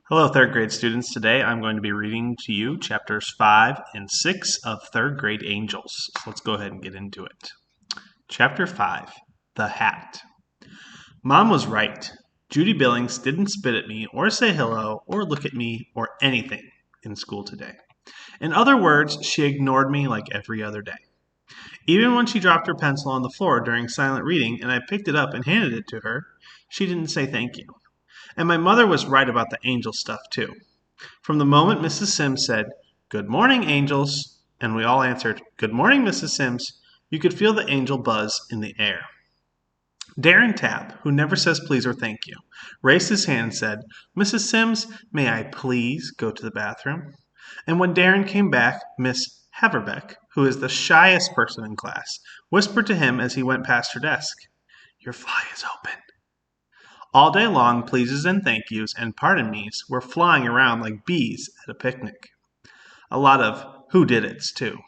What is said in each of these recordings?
Hello, third grade students. Today I'm going to be reading to you chapters 5 and 6 of third grade Angels. So let's go ahead and get into it. Chapter 5 The Hat. Mom was right. Judy Billings didn't spit at me or say hello or look at me or anything in school today. In other words, she ignored me like every other day. Even when she dropped her pencil on the floor during silent reading and I picked it up and handed it to her, she didn't say thank you. And my mother was right about the angel stuff, too. From the moment Mrs. Sims said, "Good morning, angels," and we all answered, "Good morning, Mrs. Sims," you could feel the angel buzz in the air. Darren Tapp, who never says please or thank you, raised his hand and said, "Mrs. Sims, may I please go to the bathroom?" And when Darren came back, Miss Haverbeck, who is the shyest person in class, whispered to him as he went past her desk, "Your fly is open." All day long, pleases and thank yous and pardon me's were flying around like bees at a picnic. A lot of who did it's, too,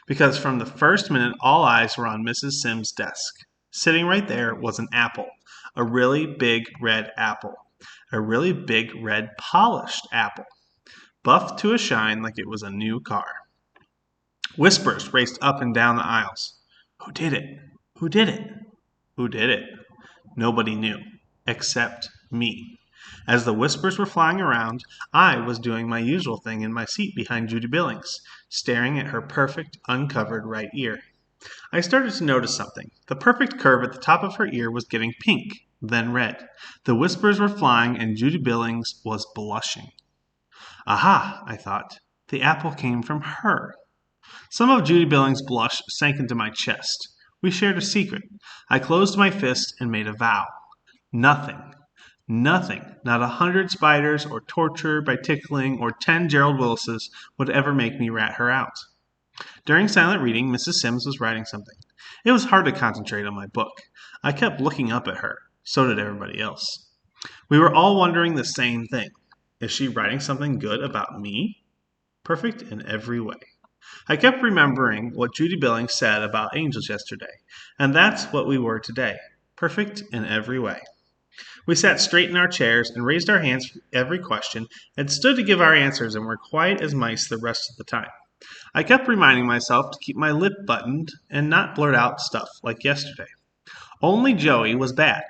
because from the first minute all eyes were on Mrs. Sims' desk. Sitting right there was an apple, a really big red apple, a really big red polished apple, buffed to a shine like it was a new car. Whispers raced up and down the aisles. Who did it? Who did it? Who did it? Nobody knew, except me. As the whispers were flying around, I was doing my usual thing in my seat behind Judy Billings, staring at her perfect, uncovered right ear. I started to notice something. The perfect curve at the top of her ear was getting pink, then red. The whispers were flying, and Judy Billings was blushing. Aha, I thought. The apple came from her. Some of Judy Billings' blush sank into my chest. We shared a secret. I closed my fist and made a vow. Nothing, not 100 spiders or torture by tickling or 10 Gerald Willises would ever make me rat her out. During silent reading, Mrs. Sims was writing something. It was hard to concentrate on my book. I kept looking up at her. So did everybody else. We were all wondering the same thing. Is she writing something good about me? Perfect in every way. I kept remembering what Judy Billings said about angels yesterday, and that's what we were today. Perfect in every way. We sat straight in our chairs and raised our hands for every question and stood to give our answers and were quiet as mice the rest of the time. I kept reminding myself to keep my lip buttoned and not blurt out stuff like yesterday. Only Joey was bad.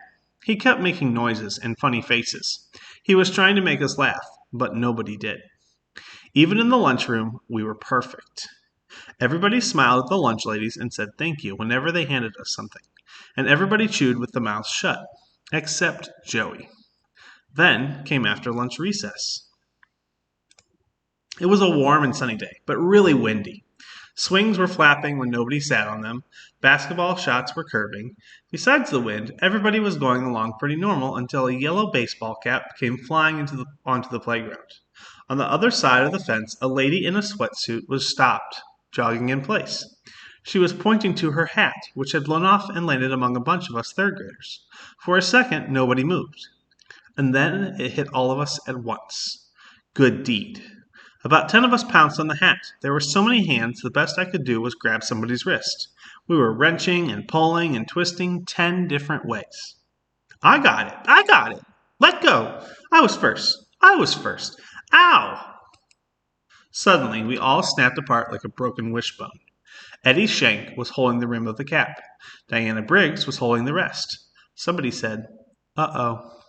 He kept making noises and funny faces. He was trying to make us laugh, but nobody did. Even in the lunchroom, we were perfect. Everybody smiled at the lunch ladies and said thank you whenever they handed us something, and everybody chewed with the mouth shut, except Joey. Then came after lunch recess. It was a warm and sunny day, but really windy. Swings were flapping when nobody sat on them. Basketball shots were curving. Besides the wind, everybody was going along pretty normal until a yellow baseball cap came flying onto the playground. On the other side of the fence, a lady in a sweatsuit was stopped, jogging in place. She was pointing to her hat, which had blown off and landed among a bunch of us third graders. For a second, nobody moved. And then it hit all of us at once. Good deed. About 10 of us pounced on the hat. There were so many hands, the best I could do was grab somebody's wrist. We were wrenching and pulling and twisting 10 different ways. I got it! I got it! Let go! I was first! I was first! Ow! Suddenly, we all snapped apart like a broken wishbone. Eddie Shank was holding the rim of the cap. Diana Briggs was holding the rest. Somebody said, "Uh-oh."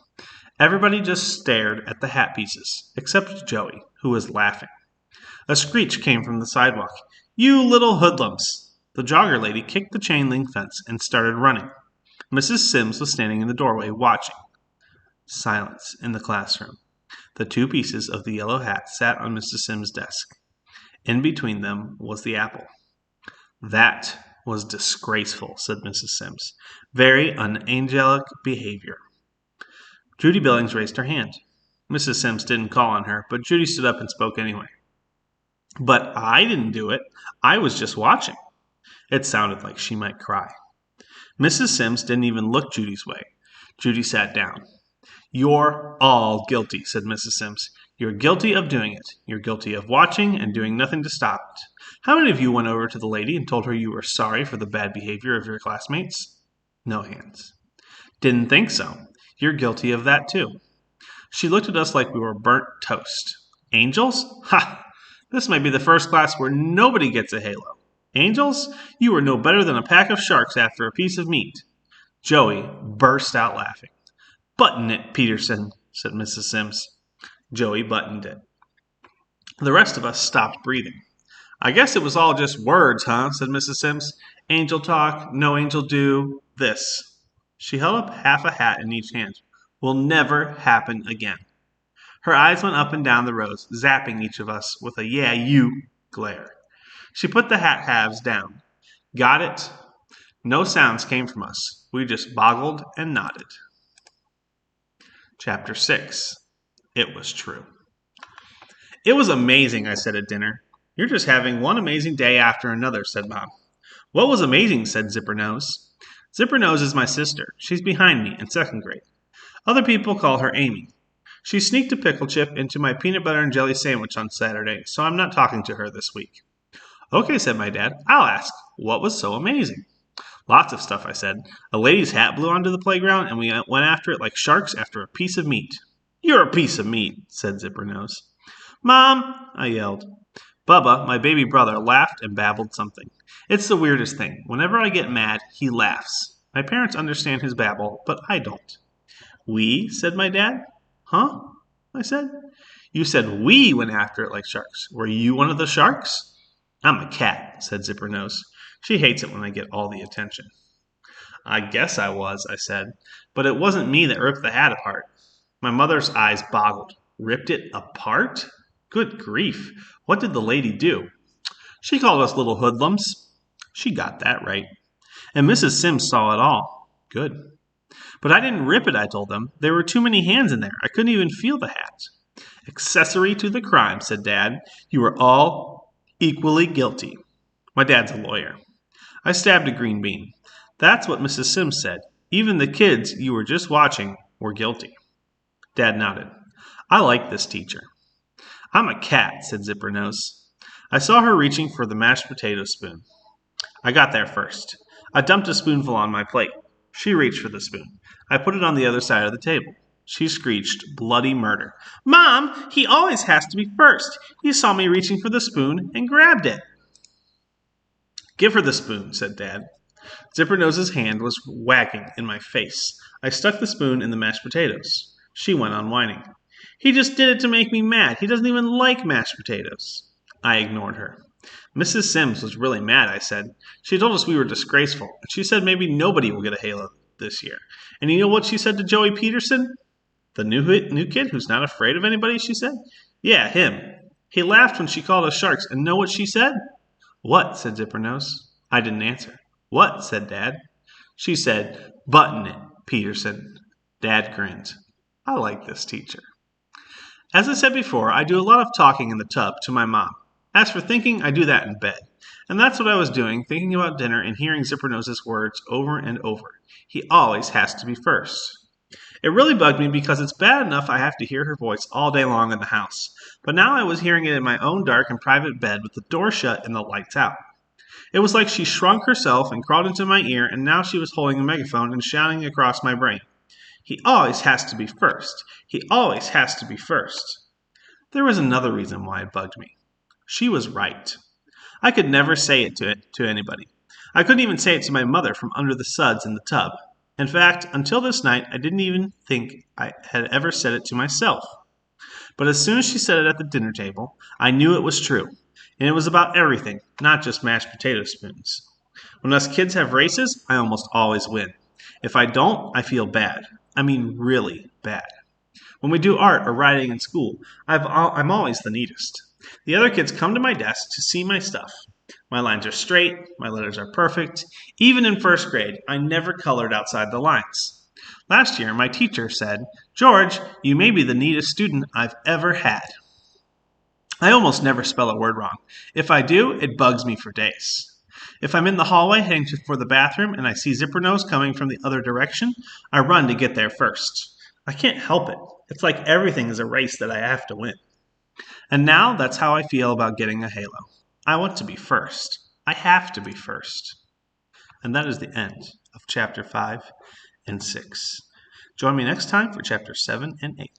Everybody just stared at the hat pieces, except Joey, who was laughing. A screech came from the sidewalk. "You little hoodlums!" The jogger lady kicked the chain link fence and started running. Mrs. Sims was standing in the doorway, watching. Silence in the classroom. The two pieces of the yellow hat sat on Mrs. Sims' desk. In between them was the apple. "That was disgraceful," said Mrs. Sims. "Very unangelic behavior." Judy Billings raised her hand. Mrs. Sims didn't call on her, but Judy stood up and spoke anyway. "But I didn't do it. I was just watching." It sounded like she might cry. Mrs. Sims didn't even look Judy's way. Judy sat down. "You're all guilty," said Mrs. Sims. "You're guilty of doing it. You're guilty of watching and doing nothing to stop it. How many of you went over to the lady and told her you were sorry for the bad behavior of your classmates?" No hands. "Didn't think so. You're guilty of that too." She looked at us like we were burnt toast. Angels? Ha! This might be the first class where nobody gets a halo. Angels? You are no better than a pack of sharks after a piece of meat. Joey burst out laughing. Button it, Peterson, said Mrs. Sims. Joey buttoned it. The rest of us stopped breathing. I guess it was all just words, huh? Said Mrs. Sims. Angel talk, no angel do, this. She held up half a hat in each hand. Will never happen again. Her eyes went up and down the rows, zapping each of us with a yeah, you glare. She put the hat halves down. Got it? No sounds came from us. We just boggled and nodded. Chapter 6. It was true. It was amazing, I said at dinner. You're just having one amazing day after another, said Mom. What was amazing, said Zipper Nose. Zipper Nose is my sister. She's behind me in second grade. Other people call her Amy. She sneaked a pickle chip into my peanut butter and jelly sandwich on Saturday, so I'm not talking to her this week. Okay, said my dad. I'll ask. What was so amazing? Lots of stuff, I said. A lady's hat blew onto the playground, and we went after it like sharks after a piece of meat. You're a piece of meat, said Zipper Nose. Mom, I yelled. Bubba, my baby brother, laughed and babbled something. It's the weirdest thing. Whenever I get mad, he laughs. My parents understand his babble, but I don't. We? Said my dad. Huh? I said. You said we went after it like sharks. Were you one of the sharks? I'm a cat, said Zipper Nose. She hates it when I get all the attention. I guess I was, I said, but it wasn't me that ripped the hat apart. My mother's eyes boggled. Ripped it apart? Good grief. What did the lady do? She called us little hoodlums. She got that right. And Mrs. Sims saw it all. Good. But I didn't rip it, I told them. There were too many hands in there. I couldn't even feel the hat. Accessory to the crime, said Dad. You were all equally guilty. My dad's a lawyer. I stabbed a green bean. That's what Mrs. Sims said. Even the kids you were just watching were guilty. Dad nodded. I like this teacher. I'm a cat, said Zipper Nose. I saw her reaching for the mashed potato spoon. I got there first. I dumped a spoonful on my plate. She reached for the spoon. I put it on the other side of the table. She screeched bloody murder. Mom, he always has to be first. He saw me reaching for the spoon and grabbed it. Give her the spoon, said Dad. Zipper Nose's hand was wagging in my face. I stuck the spoon in the mashed potatoes. She went on whining. He just did it to make me mad. He doesn't even like mashed potatoes. I ignored her. Mrs. Sims was really mad, I said. She told us we were disgraceful. She said maybe nobody will get a halo this year. And you know what she said to Joey Peterson? The new kid who's not afraid of anybody, she said? Yeah, him. He laughed when she called us sharks, and know what she said? What? Said Zipper Nose. I didn't answer. What? Said Dad. She said, button it, Peterson. Dad grinned. I like this teacher. As I said before, I do a lot of talking in the tub to my mom. As for thinking, I do that in bed. And that's what I was doing, thinking about dinner and hearing Zipper Nose's words over and over. He always has to be first. It really bugged me because it's bad enough I have to hear her voice all day long in the house. But now I was hearing it in my own dark and private bed with the door shut and the lights out. It was like she shrunk herself and crawled into my ear, and now she was holding a megaphone and shouting across my brain. He always has to be first. He always has to be first. There was another reason why it bugged me. She was right. I could never say it to anybody. I couldn't even say it to my mother from under the suds in the tub. In fact, until this night, I didn't even think I had ever said it to myself. But as soon as she said it at the dinner table, I knew it was true. And it was about everything, not just mashed potato spoons. When us kids have races, I almost always win. If I don't, I feel bad. I mean really bad. When we do art or writing in school, I'm always the neatest. The other kids come to my desk to see my stuff. My lines are straight, my letters are perfect. Even in first grade, I never colored outside the lines. Last year, my teacher said, George, you may be the neatest student I've ever had. I almost never spell a word wrong. If I do, it bugs me for days. If I'm in the hallway heading for the bathroom and I see Zipper Nose coming from the other direction, I run to get there first. I can't help it. It's like everything is a race that I have to win. And now that's how I feel about getting a halo. I want to be first. I have to be first. And that is the end of chapter 5 and 6. Join me next time for chapter 7 and 8.